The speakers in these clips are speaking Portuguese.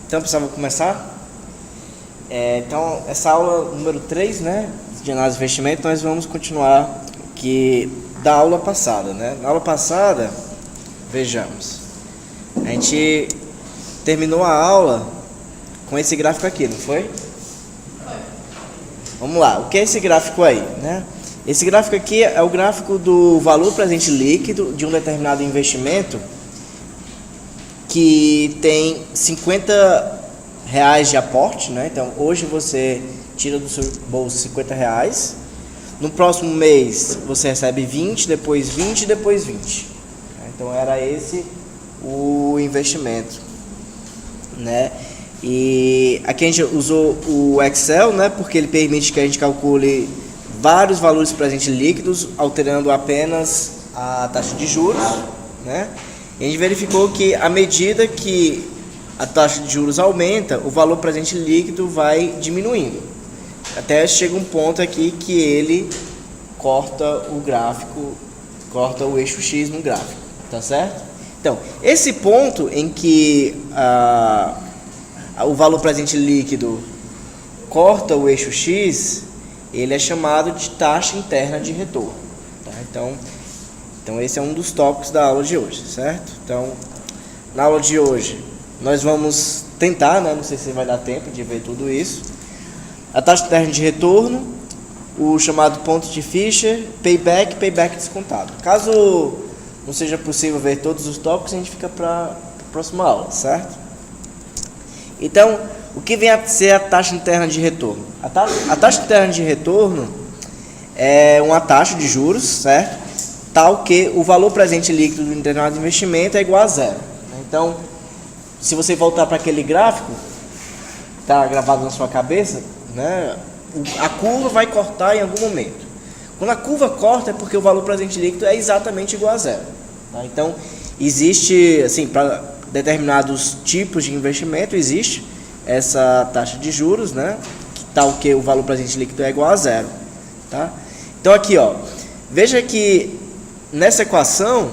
Então, pessoal, vou começar. Então, essa aula número 3, né, de análise de investimento, nós vamos continuar aqui da aula passada, né? Na aula passada, vejamos, a gente terminou a aula com esse gráfico aqui, não foi? Vamos lá, o que é esse gráfico aí, né? Esse gráfico aqui é o gráfico do valor presente líquido de um determinado investimento que tem 50 reais de aporte, né? Então hoje você tira do seu bolso 50 reais, no próximo mês você recebe 20, depois 20 e depois 20. Então era esse o investimento, né? E aqui a gente usou o Excel, né? Porque ele permite que a gente calcule vários valores presentes líquidos, alterando apenas a taxa de juros, né? E a gente verificou que à medida que a taxa de juros aumenta, o valor presente líquido vai diminuindo. Até chega um ponto aqui que ele corta o gráfico, corta o eixo X no gráfico, tá certo? Então, esse ponto em que o valor presente líquido corta o eixo X, ele é chamado de taxa interna de retorno, tá? Então esse é um dos tópicos da aula de hoje, certo? Então, na aula de hoje, nós vamos tentar, né? Não sei se vai dar tempo de ver tudo isso. A taxa interna de retorno, o chamado ponto de Fisher, payback descontado. Caso não seja possível ver todos os tópicos, a gente fica para a próxima aula, certo? Então, o que vem a ser a taxa interna de retorno? A taxa interna de retorno é uma taxa de juros, certo? Tal que o valor presente líquido do determinado investimento é igual a zero. Então, se você voltar para aquele gráfico, está gravado na sua cabeça, né? A curva vai cortar em algum momento. Quando a curva corta é porque o valor presente líquido é exatamente igual a zero. Tá? Então, existe, assim, para determinados tipos de investimento, existe essa taxa de juros, né? Tal que o valor presente líquido é igual a zero. Tá? Então, aqui, ó, veja que nessa equação,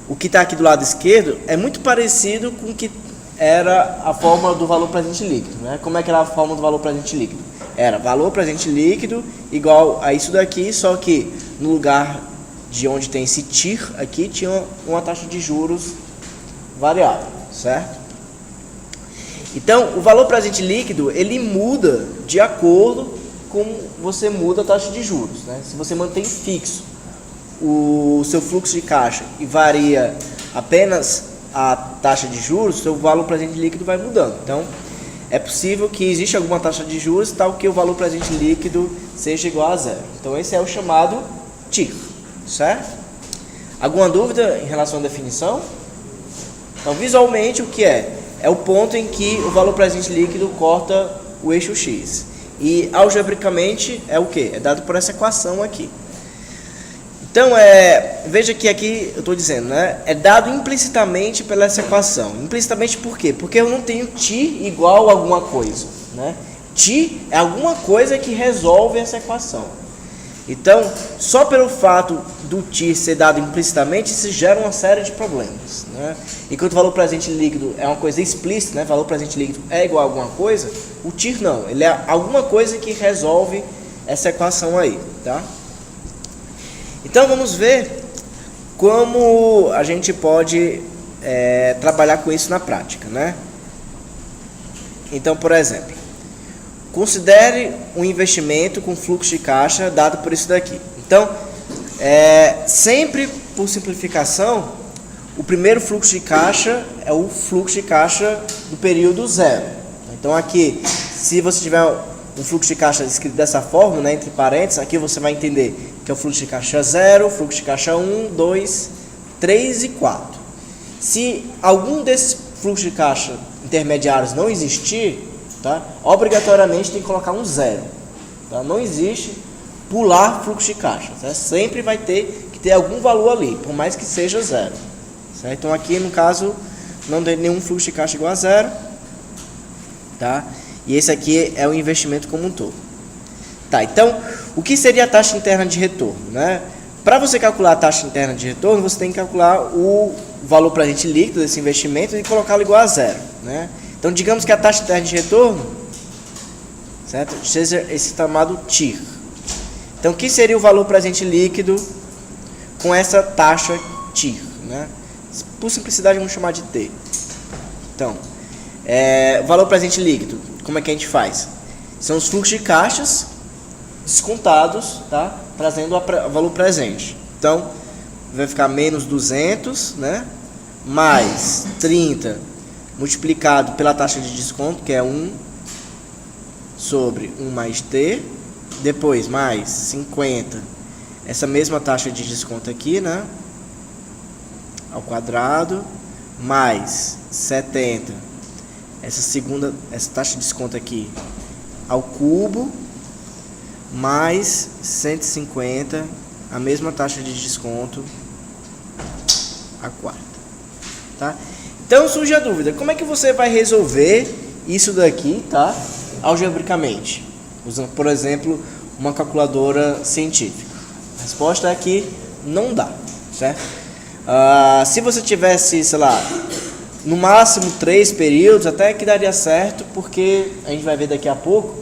o que está aqui do lado esquerdo é muito parecido com o que era a fórmula do valor presente líquido, né? Como é que era a fórmula do valor presente líquido? Era valor presente líquido igual a isso daqui, só que no lugar de onde tem esse TIR aqui, tinha uma taxa de juros variável, certo? Então, o valor presente líquido, ele muda de acordo com você muda a taxa de juros, né? Se você mantém fixo o seu fluxo de caixa e varia apenas a taxa de juros, seu valor presente líquido vai mudando. Então, é possível que exista alguma taxa de juros tal que o valor presente líquido seja igual a zero. Então, esse é o chamado TIR, certo? Alguma dúvida em relação à definição? Então, visualmente, o que é? É o ponto em que o valor presente líquido corta o eixo X. E, algebricamente, é o que? É dado por essa equação aqui. Então, veja que aqui eu estou dizendo, né? É dado implicitamente pela essa equação. Implicitamente por quê? Porque eu não tenho t igual a alguma coisa, né? T é alguma coisa que resolve essa equação. Então, só pelo fato do t ser dado implicitamente, isso gera uma série de problemas, né? Enquanto o valor presente líquido é uma coisa explícita, né? Valor presente líquido é igual a alguma coisa, o t não. Ele é alguma coisa que resolve essa equação aí, tá? Então, vamos ver como a gente pode trabalhar com isso na prática, né? Então, por exemplo, considere um investimento com fluxo de caixa dado por isso daqui. Então, sempre por simplificação, o primeiro fluxo de caixa é o fluxo de caixa do período zero. Então, aqui, se você tiver um fluxo de caixa escrito dessa forma, né, entre parênteses, aqui você vai entender que é o fluxo de caixa 0, fluxo de caixa 1, 2, 3 e 4. Se algum desses fluxos de caixa intermediários não existir, tá, obrigatoriamente tem que colocar um 0. Tá? Não existe pular fluxo de caixa. Tá? Sempre vai ter que ter algum valor ali, por mais que seja 0. Certo? Então aqui no caso não tem nenhum fluxo de caixa igual a 0. Tá? E esse aqui é o investimento como um todo. Tá, então, o que seria a taxa interna de retorno, né? Para você calcular a taxa interna de retorno, você tem que calcular o valor presente líquido desse investimento e colocá-lo igual a zero. né? Então, digamos que a taxa interna de retorno, certo, seja esse chamado TIR. Então, o que seria o valor presente líquido com essa taxa TIR, né? Por simplicidade, vamos chamar de T. Então, o valor presente líquido, como é que a gente faz? São os fluxos de caixas descontados, tá? Trazendo o valor presente. Então, vai ficar menos 200, né? Mais 30 multiplicado pela taxa de desconto, que é 1 sobre 1 mais T. Depois, mais 50, essa mesma taxa de desconto aqui, né? Ao quadrado, mais 70, essa taxa de desconto aqui ao cubo, mais 150, a mesma taxa de desconto a quarta, tá? Então surge a dúvida, como é que você vai resolver isso daqui, tá? Algebricamente, usando, por exemplo, uma calculadora científica. A resposta é que não dá, certo? Se você tivesse, sei lá, no máximo 3 períodos, até que daria certo, porque a gente vai ver daqui a pouco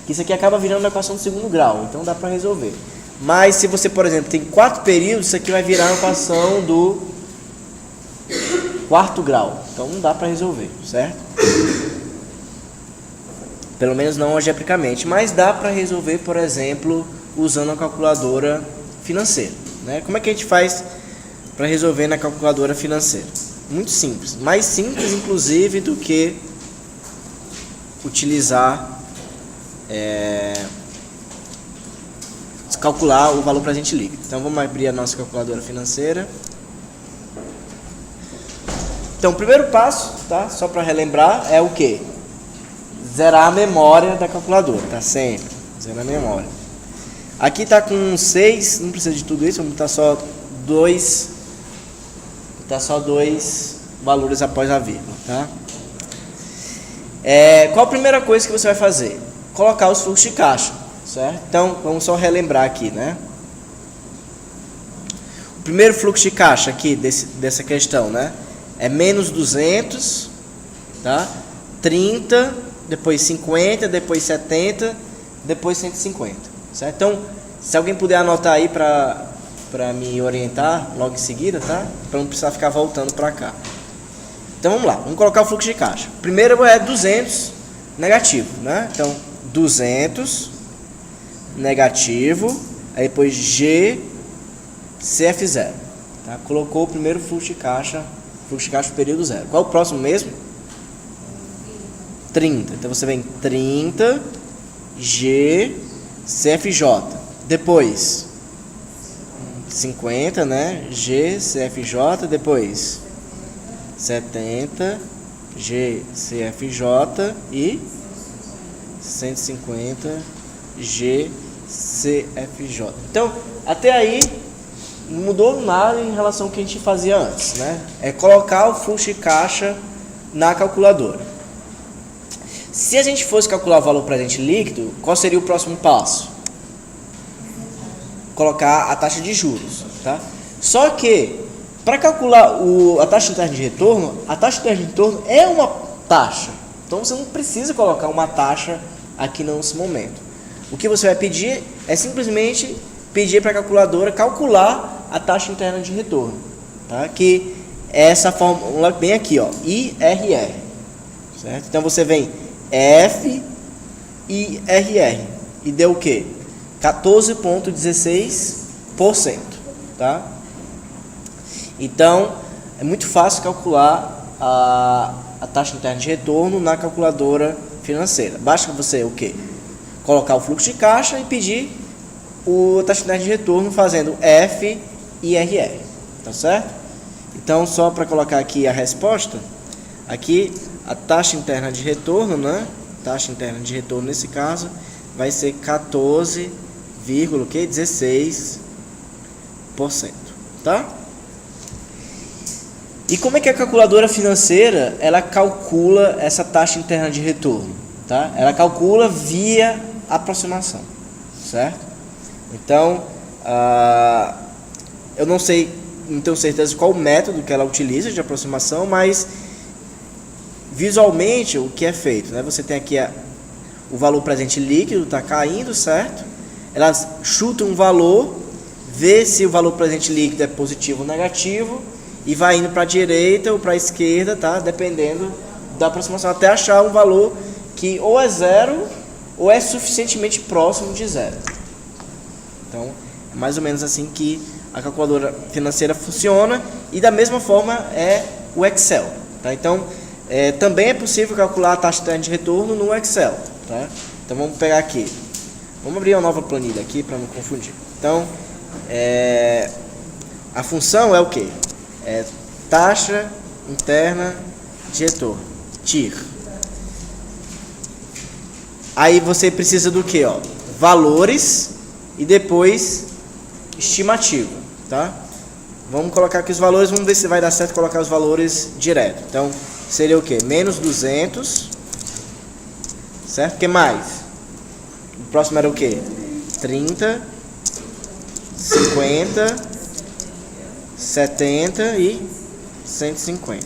que isso aqui acaba virando uma equação do segundo grau, então dá para resolver. Mas se você, por exemplo, tem 4 períodos, isso aqui vai virar uma equação do quarto grau, então não dá para resolver, certo? Pelo menos não algebricamente, mas dá para resolver, por exemplo, usando a calculadora financeira, né? Como é que a gente faz para resolver na calculadora financeira? Muito simples, mais simples inclusive do que utilizar calcular o valor presente líquido. Então vamos abrir a nossa calculadora financeira. Então o primeiro passo, tá? Só para relembrar, é o que? Zerar a memória da calculadora, tá? Sempre zerar a memória. Aqui tá com 6, não precisa de tudo isso, vamos botar só dois valores após a vírgula, tá? Qual a primeira coisa que você vai fazer? Colocar os fluxos de caixa, certo? Então, vamos só relembrar aqui, né? O primeiro fluxo de caixa aqui dessa questão, né? É menos 200, tá? 30, depois 50, depois 70, depois 150, certo? Então, se alguém puder anotar aí para me orientar logo em seguida, tá? Para não precisar ficar voltando para cá. Então vamos lá, vamos colocar o fluxo de caixa. Primeiro é 200 negativo, né? Então 200 negativo, aí depois G CF0, tá? Colocou o primeiro fluxo de caixa período zero. Qual é o próximo mesmo? 30. Então você vem 30 G CFJ. Depois 50, né? G CFJ, depois 70 G CFJ e 150 G CFJ. Então, até aí não mudou nada em relação ao que a gente fazia antes, né? É colocar o fluxo de caixa na calculadora. Se a gente fosse calcular o valor presente líquido, qual seria o próximo passo? Colocar a taxa de juros, tá? Só que para calcular a taxa interna de retorno, a taxa interna de retorno é uma taxa. Então você não precisa colocar uma taxa aqui nesse momento. O que você vai pedir é simplesmente pedir para a calculadora calcular a taxa interna de retorno, tá? Que é essa fórmula bem aqui, ó, IRR, certo? Então você vem F IRR e deu o quê? 14,16%, tá? Então, é muito fácil calcular a taxa interna de retorno na calculadora financeira. Basta você o quê? Colocar o fluxo de caixa e pedir a taxa interna de retorno fazendo F IRR, tá certo? Então, só para colocar aqui a resposta, aqui a taxa interna de retorno, né? Taxa interna de retorno nesse caso vai ser 14,16%, tá? E como é que a calculadora financeira ela calcula essa taxa interna de retorno, tá? Ela calcula via aproximação, certo? Então, eu não tenho certeza qual o método que ela utiliza de aproximação, mas visualmente, o que é feito, né? Você tem aqui o valor presente líquido, está caindo, certo? Ela chuta um valor, vê se o valor presente líquido é positivo ou negativo, e vai indo para a direita ou para a esquerda, tá? Dependendo da aproximação, até achar um valor que ou é zero ou é suficientemente próximo de zero. Então, é mais ou menos assim que a calculadora financeira funciona, e da mesma forma é o Excel, tá? Então, também é possível calcular a taxa interna de retorno no Excel, tá? Então, vamos pegar aqui. Vamos abrir uma nova planilha aqui para não confundir. Então, a função é o quê? É taxa interna de retorno, TIR. Aí você precisa do quê? Ó? Valores e depois estimativa, tá? Vamos colocar aqui os valores, vamos ver se vai dar certo colocar os valores direto. Então, seria o quê? Menos 200, certo? O que mais? O próximo era o quê? 30, 50, 70 e 150.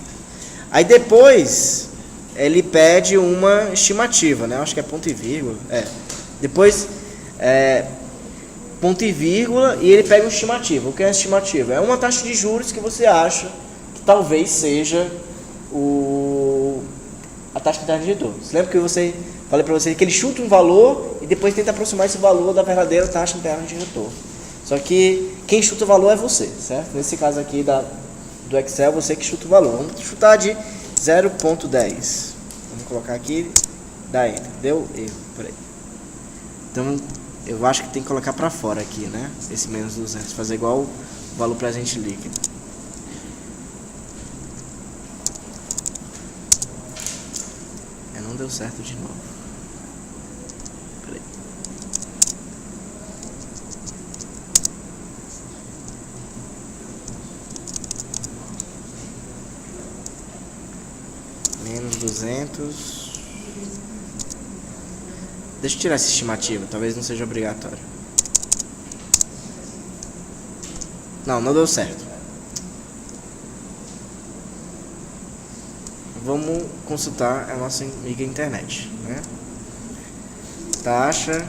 Aí depois ele pede uma estimativa, né? Acho que é ponto e vírgula. Depois ponto e vírgula, e ele pega uma estimativa. O que é a estimativa? É uma taxa de juros que você acha que talvez seja a taxa interna de retorno. Você lembra que falei para você que ele chuta um valor e depois tenta aproximar esse valor da verdadeira taxa interna de retorno. Só que quem chuta o valor é você, certo? Nesse caso aqui do Excel, você que chuta o valor. Vamos chutar de 0,10. Vamos colocar aqui, dá Enter. Deu erro, por aí. Então, eu acho que tem que colocar para fora aqui, né? Esse menos 200, fazer igual o valor presente líquido. Não deu certo de novo. Peraí. Menos 200. Deixa eu tirar essa estimativa, talvez não seja obrigatório. Não deu certo. Vamos consultar a nossa amiga internet, né? Taxa